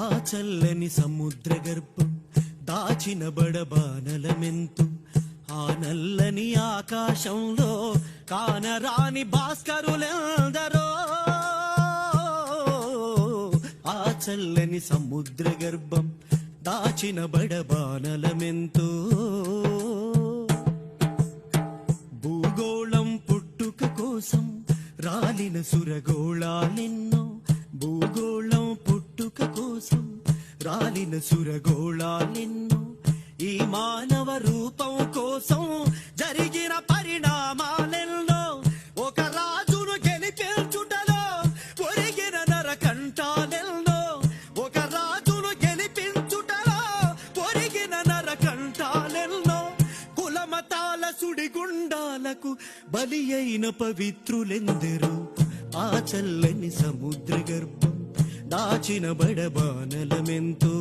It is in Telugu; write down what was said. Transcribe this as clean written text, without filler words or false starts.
ఆ చల్లని సముద్ర గర్భం దాచిన బడబానలమెంతు, ఆ నల్లని ఆకాశంలో కానరాని భాస్కరులెందరో. ఆ చల్లని సముద్ర గర్భం దాచిన బడబానలమెంతో. భూగోళం పుట్టుక కోసం రాలిన సురగోళాలెన్నో, భూగోళం పుట్టుక కోసం రాలిన సురగోళాలెన్నో, ఈ మానవ రూపం కోసం జరిగిన పరిణామాలెన్నో. ఒక రాజును గెలిపించుటలో ఒరిగిన నరకంఠాలెన్నో, ఒక రాజును గెలిపించుటలో ఒరిగిన నరకంఠాలెన్నో. కులమతాల సుడిగుండాలకు బలి అయిన పవిత్రులెందరో. ఆ చల్లని సముద్ర గర్భం దాచిన బడబానలమెంతో.